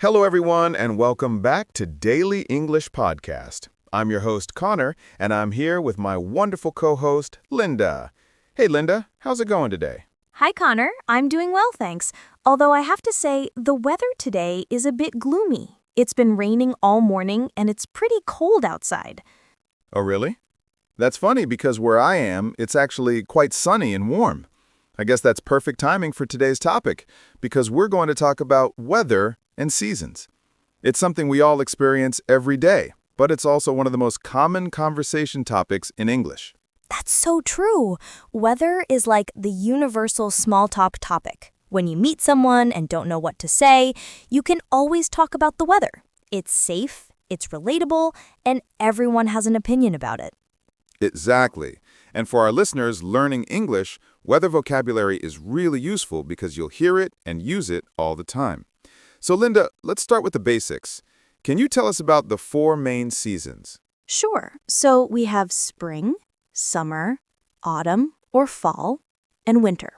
Hello, everyone, and welcome back to Daily English Podcast. I'm your host, Connor, and I'm here with my wonderful co-host, Linda. Hey, Linda, how's it going today? Hi, Connor. I'm doing well, thanks. Although I have to say, the weather today is a bit gloomy. It's been raining all morning, and it's pretty cold outside. Oh, really? That's funny because where I am, it's actually quite sunny and warm. I guess that's perfect timing for today's topic because we're going to talk about weather and seasons. It's something we all experience every day, but it's also one of the most common conversation topics in English. That's so true. Weather is like the universal small talk topic. When you meet someone and don't know what to say, you can always talk about the weather. It's safe, it's relatable, and everyone has an opinion about it. Exactly. And for our listeners learning English, weather vocabulary is really useful because you'll hear it and use it all the time. So Linda, let's start with the basics. Can you tell us about the four main seasons? Sure. So we have spring, summer, autumn or fall, and winter.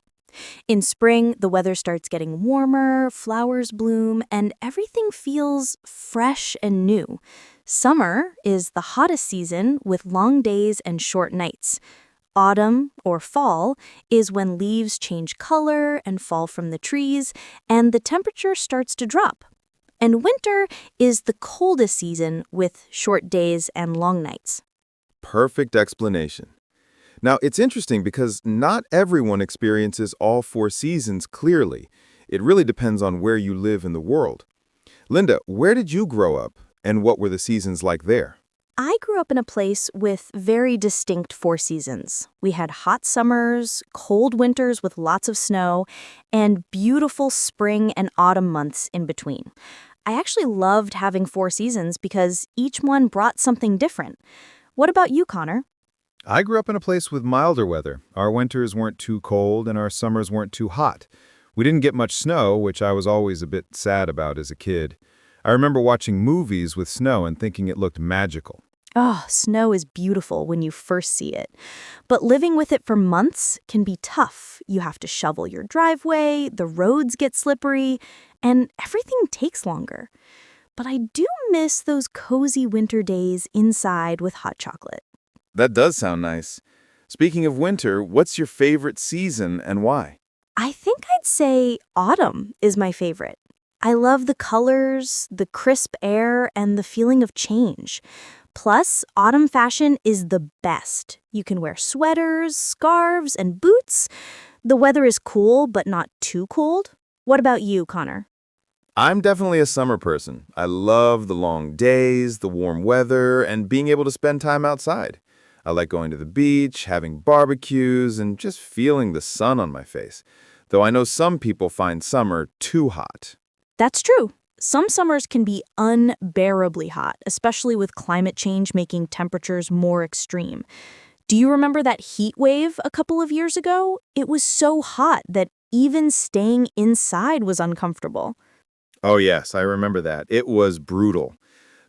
In spring, the weather starts getting warmer, flowers bloom, and everything feels fresh and new. Summer is the hottest season with long days and short nights. Autumn, or fall, is when leaves change color and fall from the trees, and the temperature starts to drop. And winter is the coldest season with short days and long nights. Perfect explanation. Now, it's interesting because not everyone experiences all four seasons clearly. It really depends on where you live in the world. Linda, where did you grow up, and what were the seasons like there? I grew up in a place with very distinct four seasons. We had hot summers, cold winters with lots of snow, and beautiful spring and autumn months in between. I actually loved having four seasons because each one brought something different. What about you, Connor? I grew up in a place with milder weather. Our winters weren't too cold and our summers weren't too hot. We didn't get much snow, which I was always a bit sad about as a kid. I remember watching movies with snow and thinking it looked magical. Oh, snow is beautiful when you first see it. But living with it for months can be tough. You have to shovel your driveway, the roads get slippery, and everything takes longer. But I do miss those cozy winter days inside with hot chocolate. That does sound nice. Speaking of winter, what's your favorite season and why? I think I'd say autumn is my favorite. I love the colors, the crisp air, and the feeling of change. Plus, autumn fashion is the best. You can wear sweaters, scarves, and boots. The weather is cool, but not too cold. What about you, Connor? I'm definitely a summer person. I love the long days, the warm weather, and being able to spend time outside. I like going to the beach, having barbecues, and just feeling the sun on my face. Though I know some people find summer too hot. That's true. Some summers can be unbearably hot, especially with climate change making temperatures more extreme. Do you remember that heat wave a couple of years ago? It was so hot that even staying inside was uncomfortable. Oh yes, I remember that. It was brutal.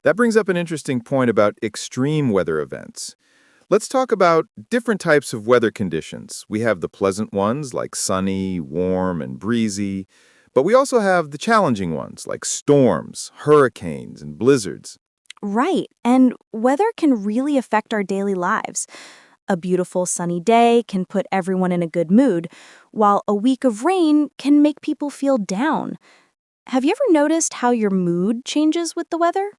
That brings up an interesting point about extreme weather events. Let's talk about different types of weather conditions. We have the pleasant ones like sunny, warm, and breezy, but we also have the challenging ones like storms, hurricanes, and blizzards. Right, and weather can really affect our daily lives. A beautiful sunny day can put everyone in a good mood, while a week of rain can make people feel down. Have you ever noticed how your mood changes with the weather?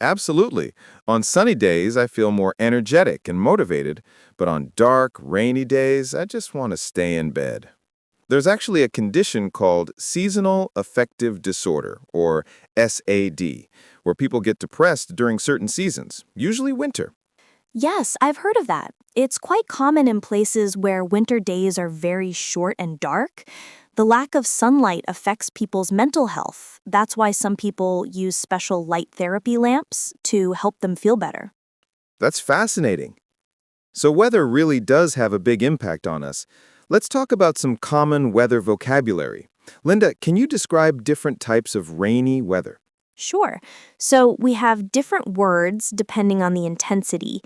Absolutely. On sunny days, I feel more energetic and motivated, but on dark, rainy days, I just want to stay in bed. There's actually a condition called seasonal affective disorder, or SAD, where people get depressed during certain seasons, usually winter. Yes, I've heard of that. It's quite common in places where winter days are very short and dark. The lack of sunlight affects people's mental health. That's why some people use special light therapy lamps to help them feel better. That's fascinating. So weather really does have a big impact on us. Let's talk about some common weather vocabulary. Linda, can you describe different types of rainy weather? Sure. So we have different words depending on the intensity.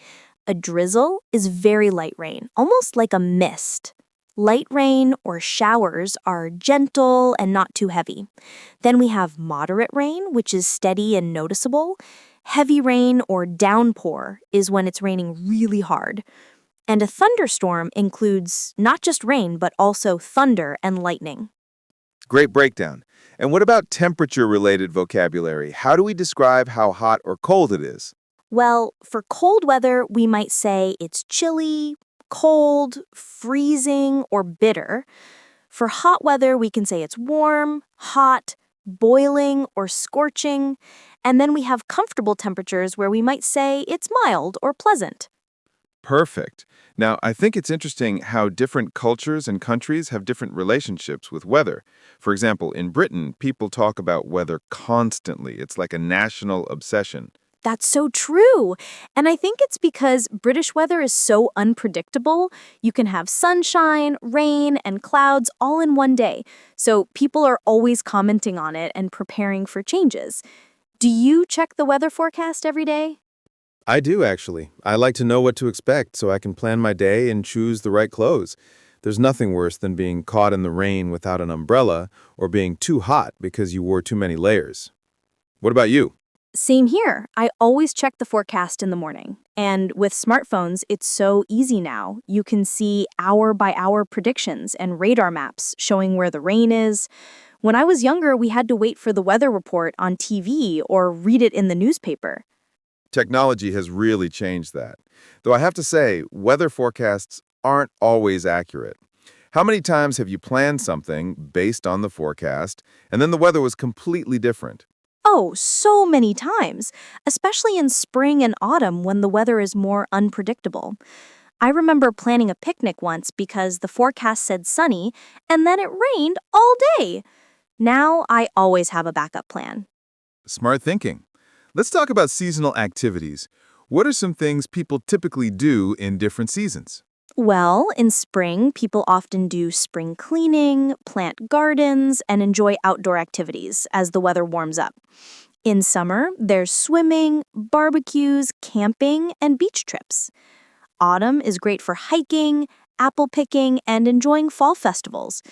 A drizzle is very light rain, almost like a mist. Light rain or showers are gentle and not too heavy. Then we have moderate rain, which is steady and noticeable. Heavy rain or downpour is when it's raining really hard. And a thunderstorm includes not just rain, but also thunder and lightning. Great breakdown. And what about temperature-related vocabulary? How do we describe how hot or cold it is? Well, for cold weather, we might say it's chilly, cold, freezing, or bitter. For hot weather, we can say it's warm, hot, boiling, or scorching. And then we have comfortable temperatures where we might say it's mild or pleasant. Perfect. Now, I think it's interesting how different cultures and countries have different relationships with weather. For example, in Britain, people talk about weather constantly. It's like a national obsession. That's so true. And I think it's because British weather is so unpredictable. You can have sunshine, rain, and clouds all in one day. So people are always commenting on it and preparing for changes. Do you check the weather forecast every day? I do, actually. I like to know what to expect so I can plan my day and choose the right clothes. There's nothing worse than being caught in the rain without an umbrella or being too hot because you wore too many layers. What about you? Same here. I always check the forecast in the morning. And with smartphones, it's so easy now. You can see hour-by-hour predictions and radar maps showing where the rain is. When I was younger, we had to wait for the weather report on TV or read it in the newspaper. Technology has really changed that. Though I have to say, weather forecasts aren't always accurate. How many times have you planned something based on the forecast, and then the weather was completely different? Oh, so many times, especially in spring and autumn when the weather is more unpredictable. I remember planning a picnic once because the forecast said sunny, and then it rained all day. Now I always have a backup plan. Smart thinking. Let's talk about seasonal activities. What are some things people typically do in different seasons? Well, in spring, people often do spring cleaning, plant gardens, and enjoy outdoor activities as the weather warms up. In summer, there's swimming, barbecues, camping, and beach trips. Autumn is great for hiking, apple picking, and enjoying fall festivals.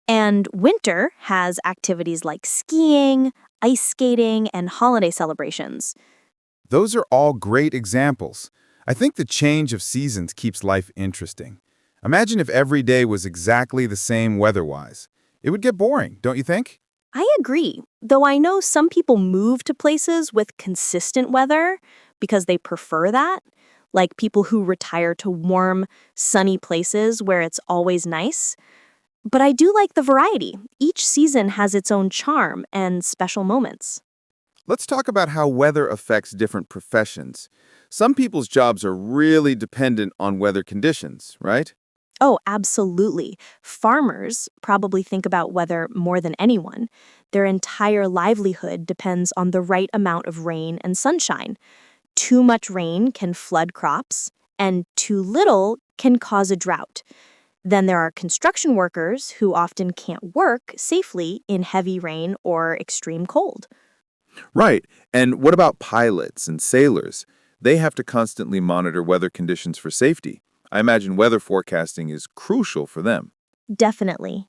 And winter has activities like skiing, ice skating, and holiday celebrations. Those are all great examples. I think the change of seasons keeps life interesting. Imagine if every day was exactly the same weather-wise. It would get boring, don't you think? I agree, though I know some people move to places with consistent weather because they prefer that, like people who retire to warm, sunny places where it's always nice. But I do like the variety. Each season has its own charm and special moments. Let's talk about how weather affects different professions. Some people's jobs are really dependent on weather conditions, right? Oh, absolutely. Farmers probably think about weather more than anyone. Their entire livelihood depends on the right amount of rain and sunshine. Too much rain can flood crops, and too little can cause a drought. Then there are construction workers who often can't work safely in heavy rain or extreme cold. Right. And what about pilots and sailors? They have to constantly monitor weather conditions for safety. I imagine weather forecasting is crucial for them. Definitely.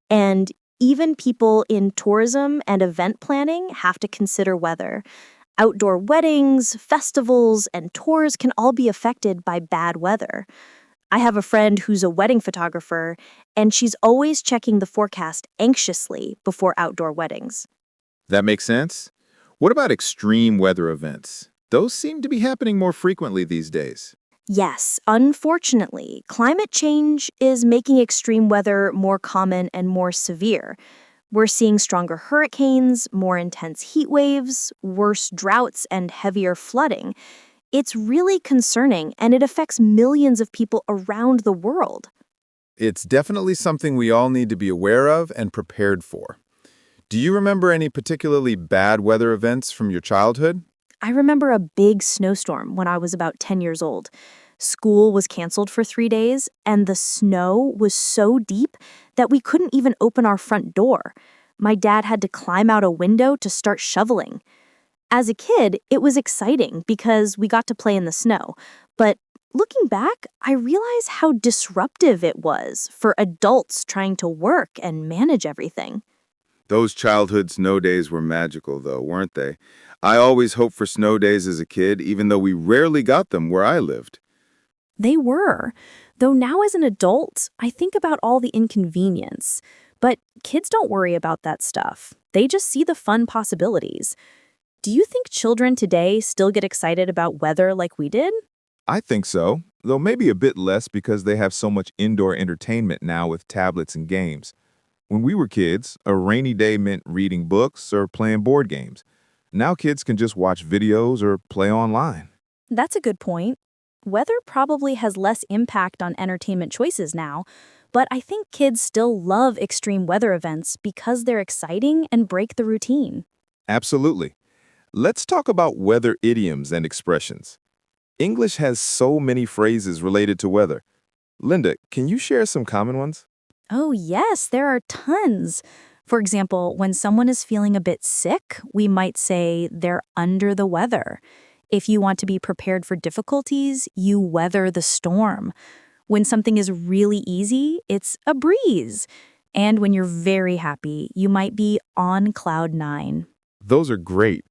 And even people in tourism and event planning have to consider weather. Outdoor weddings, festivals, and tours can all be affected by bad weather. I have a friend who's a wedding photographer, and she's always checking the forecast anxiously before outdoor weddings. That makes sense. What about extreme weather events? Those seem to be happening more frequently these days. Yes, unfortunately, climate change is making extreme weather more common and more severe. We're seeing stronger hurricanes, more intense heat waves, worse droughts, and heavier flooding. It's really concerning, and it affects millions of people around the world. It's definitely something we all need to be aware of and prepared for. Do you remember any particularly bad weather events from your childhood? I remember a big snowstorm when I was about 10 years old. School was canceled for 3 days, and the snow was so deep that we couldn't even open our front door. My dad had to climb out a window to start shoveling. As a kid, it was exciting because we got to play in the snow, but Looking back, I realize how disruptive it was for adults trying to work and manage everything. Those childhood snow days were magical, though, weren't they? I always hoped for snow days as a kid, even though we rarely got them where I lived. They were. Though now as an adult, I think about all the inconvenience. But kids don't worry about that stuff. They just see the fun possibilities. Do you think children today still get excited about weather like we did? I think so, though maybe a bit less because they have so much indoor entertainment now with tablets and games. When we were kids, a rainy day meant reading books or playing board games. Now kids can just watch videos or play online. That's a good point. Weather probably has less impact on entertainment choices now, but I think kids still love extreme weather events because they're exciting and break the routine. Absolutely. Let's talk about weather idioms and expressions. English has so many phrases related to weather. Linda, can you share some common ones? Oh, yes, there are tons. For example, when someone is feeling a bit sick, we might say they're under the weather. If you want to be prepared for difficulties, you weather the storm. When something is really easy, it's a breeze. And when you're very happy, you might be on cloud nine. Those are great.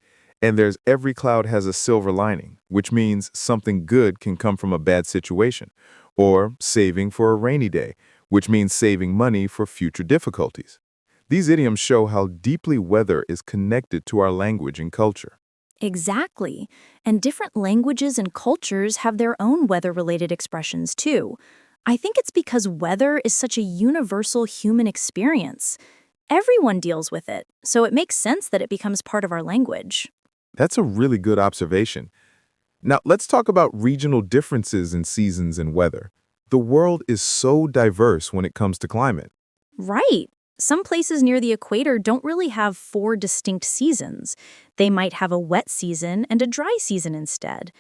And there's every cloud has a silver lining, which means something good can come from a bad situation. Or saving for a rainy day, which means saving money for future difficulties. These idioms show how deeply weather is connected to our language and culture. Exactly. And different languages and cultures have their own weather-related expressions too. I think it's because weather is such a universal human experience. Everyone deals with it, so it makes sense that it becomes part of our language. That's a really good observation. Now, let's talk about regional differences in seasons and weather. The world is so diverse when it comes to climate. Right. Some places near the equator don't really have four distinct seasons. They might have a wet season and a dry season instead.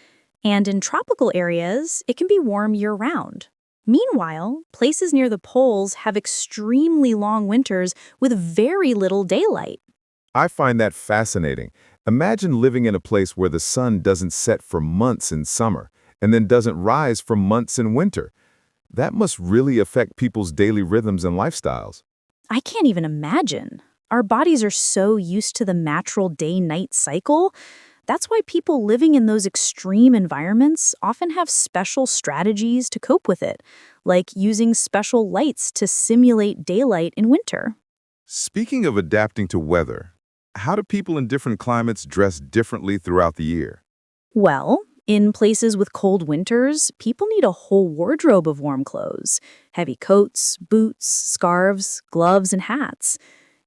And in tropical areas, it can be warm year-round. Meanwhile, places near the poles have extremely long winters with very little daylight. I find that fascinating. Imagine living in a place where the sun doesn't set for months in summer and then doesn't rise for months in winter. That must really affect people's daily rhythms and lifestyles. I can't even imagine. Our bodies are so used to the natural day-night cycle. That's why people living in those extreme environments often have special strategies to cope with it, like using special lights to simulate daylight in winter. Speaking of adapting to weather, how do people in different climates dress differently throughout the year? Well, in places with cold winters, people need a whole wardrobe of warm clothes: heavy coats, boots, scarves, gloves, and hats.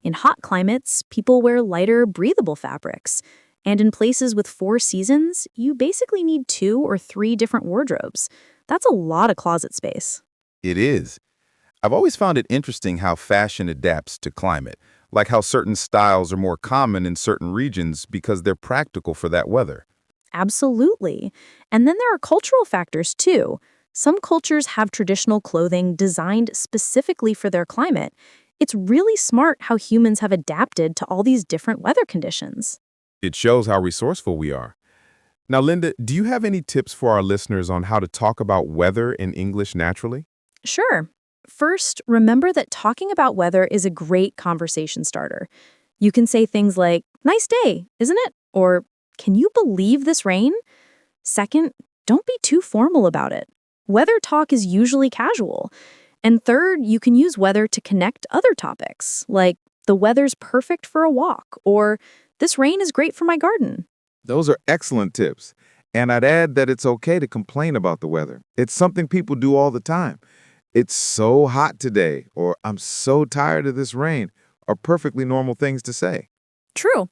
In hot climates, people wear lighter, breathable fabrics. And in places with four seasons, you basically need 2 or 3 different wardrobes. That's a lot of closet space. It is. I've always found it interesting how fashion adapts to climate, like how certain styles are more common in certain regions because they're practical for that weather. Absolutely. And then there are cultural factors too. Some cultures have traditional clothing designed specifically for their climate. It's really smart how humans have adapted to all these different weather conditions. It shows how resourceful we are. Now, Linda, do you have any tips for our listeners on how to talk about weather in English naturally? Sure. First, remember that talking about weather is a great conversation starter. You can say things like, "Nice day, isn't it?" Or, "Can you believe this rain?" Second, don't be too formal about it. Weather talk is usually casual. And third, you can use weather to connect other topics, like, "The weather's perfect for a walk," or, "This rain is great for my garden." Those are excellent tips. And I'd add that it's okay to complain about the weather. It's something people do all the time. "It's so hot today," or "I'm so tired of this rain," are perfectly normal things to say. True.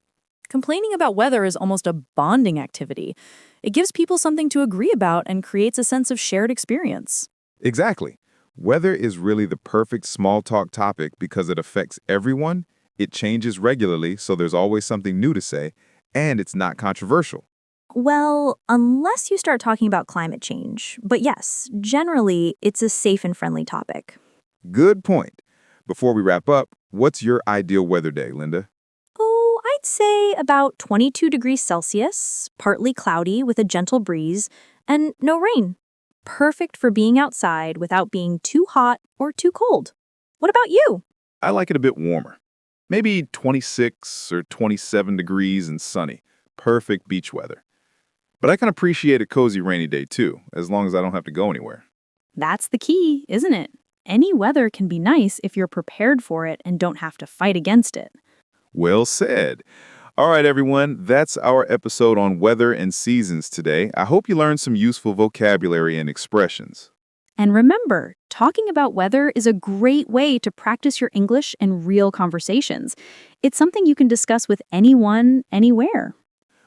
Complaining about weather is almost a bonding activity. It gives people something to agree about and creates a sense of shared experience. Exactly. Weather is really the perfect small talk topic because it affects everyone, it changes regularly, so there's always something new to say, and it's not controversial. Well, unless you start talking about climate change. But yes, generally, it's a safe and friendly topic. Good point. Before we wrap up, what's your ideal weather day, Linda? Oh, I'd say about 22 degrees Celsius, partly cloudy with a gentle breeze, and no rain. perfect for being outside without being too hot or too cold. What about you? I like it a bit warmer. Maybe 26 or 27 degrees and sunny. Perfect beach weather. But I can appreciate a cozy rainy day too, as long as I don't have to go anywhere. That's the key, isn't it? Any weather can be nice if you're prepared for it and don't have to fight against it. Well said. All right, everyone, that's our episode on weather and seasons today. I hope you learned some useful vocabulary and expressions. And remember, talking about weather is a great way to practice your English in real conversations. It's something you can discuss with anyone, anywhere.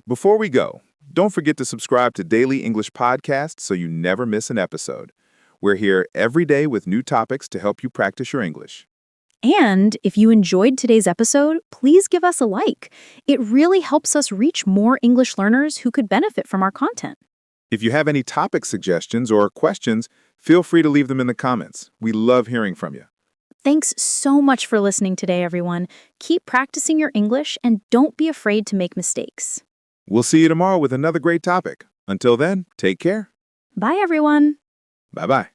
Before we go, don't forget to subscribe to Daily English Podcast so you never miss an episode. We're here every day with new topics to help you practice your English. And if you enjoyed today's episode, please give us a like. It really helps us reach more English learners who could benefit from our content. If you have any topic suggestions or questions, feel free to leave them in the comments. We love hearing from you. Thanks so much for listening today, everyone. Keep practicing your English and don't be afraid to make mistakes. We'll see you tomorrow with another great topic. Until then, take care. Bye, everyone. Bye-bye.